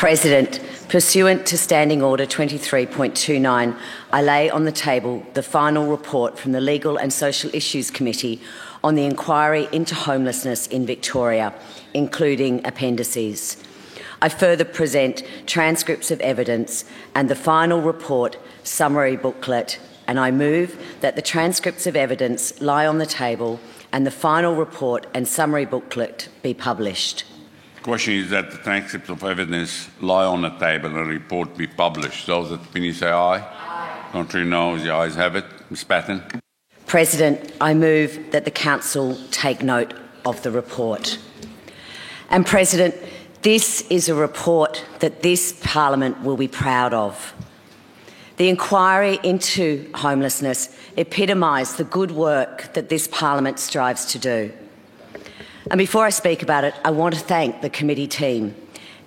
President, pursuant to Standing Order 23.29, I lay on the table the final report from the Legal and Social Issues Committee on the inquiry into homelessness in Victoria, including appendices. I further present transcripts of evidence and the final report summary booklet, and I move that the transcripts of evidence lie on the table and the final report and summary booklet be published. The question is that the transcripts of evidence lie on the table and a report be published. Those that opinion say aye. Aye. Contrary no, the ayes have it. Ms Patten. President, I move that the Council take note of the report. And President, this is a report that this Parliament will be proud of. The inquiry into homelessness epitomised the good work that this Parliament strives to do. And before I speak about it, I want to thank the committee team.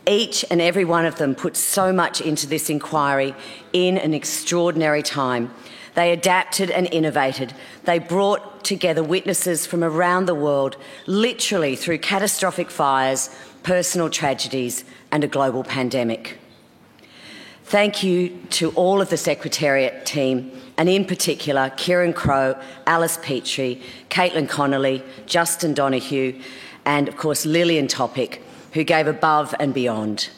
Each and every one of them put so much into this inquiry in an extraordinary time. They adapted and innovated. They brought together witnesses from around the world, literally through catastrophic fires, personal tragedies and a global pandemic. Thank you to all of the Secretariat team, and in particular Kieran Crowe, Alice Petrie, Caitlin Connolly, Justin Donoghue and of course Lillian Topic, who gave above and beyond.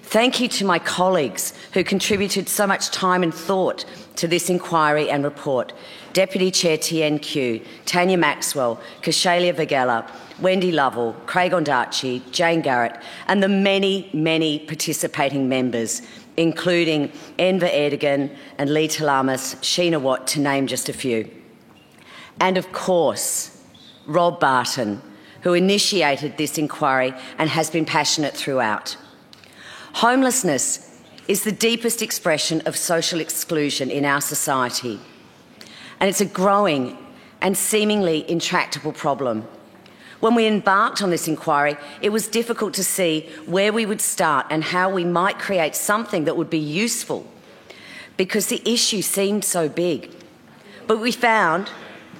Thank you to my colleagues who contributed so much time and thought to this inquiry and report. Deputy Chair TNQ, Tanya Maxwell, Kashalia Vagella, Wendy Lovell, Craig Ondarchi, Jane Garrett and the many, many participating members, including Enver Erdogan and Lee Talamas, Sheena Watt, to name just a few. And of course, Rob Barton, who initiated this inquiry and has been passionate throughout. Homelessness is the deepest expression of social exclusion in our society, and it's a growing and seemingly intractable problem. When we embarked on this inquiry, it was difficult to see where we would start and how we might create something that would be useful, because the issue seemed so big. But we found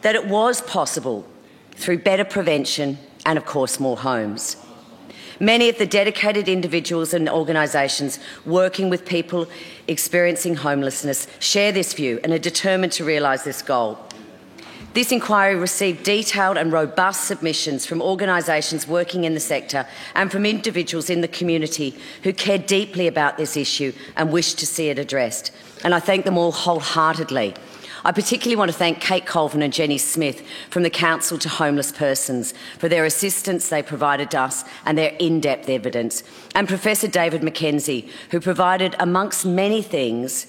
that it was possible through better prevention and, of course, more homes. Many of the dedicated individuals and organisations working with people experiencing homelessness share this view and are determined to realise this goal. This inquiry received detailed and robust submissions from organisations working in the sector and from individuals in the community who care deeply about this issue and wish to see it addressed. And I thank them all wholeheartedly. I particularly want to thank Kate Colvin and Jenny Smith from the Council to Homeless Persons for their assistance they provided us and their in-depth evidence, and Professor David McKenzie, who provided, amongst many things,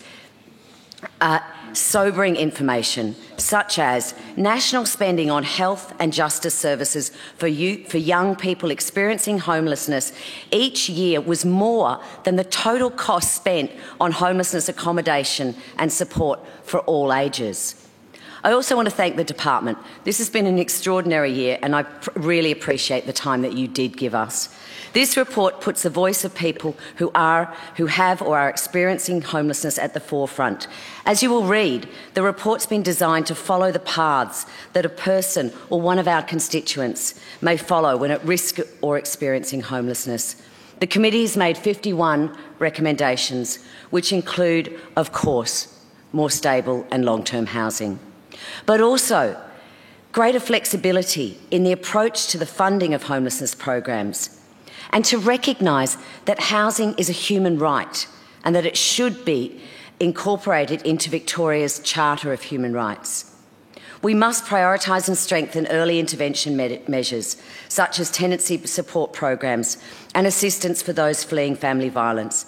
sobering information, such as national spending on health and justice services for young people experiencing homelessness each year was more than the total cost spent on homelessness accommodation and support for all ages. I also want to thank the department. This has been an extraordinary year and I really appreciate the time that you did give us. This report puts the voice of people who have or are experiencing homelessness at the forefront. As you will read, the report's been designed to follow the paths that a person or one of our constituents may follow when at risk or experiencing homelessness. The committee has made 51 recommendations, which include, of course, more stable and long-term housing, but also greater flexibility in the approach to the funding of homelessness programs, and to recognise that housing is a human right and that it should be incorporated into Victoria's Charter of Human Rights. We must prioritise and strengthen early intervention measures, such as tenancy support programs and assistance for those fleeing family violence,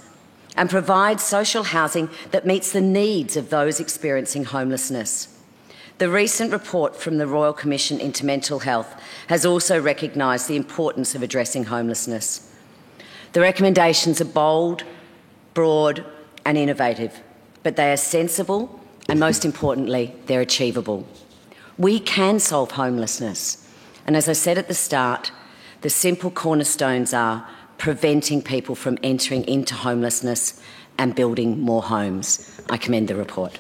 and provide social housing that meets the needs of those experiencing homelessness. The recent report from the Royal Commission into Mental Health has also recognised the importance of addressing homelessness. The recommendations are bold, broad and innovative, but they are sensible and, most importantly, they're achievable. We can solve homelessness, and as I said at the start, the simple cornerstones are preventing people from entering into homelessness and building more homes. I commend the report.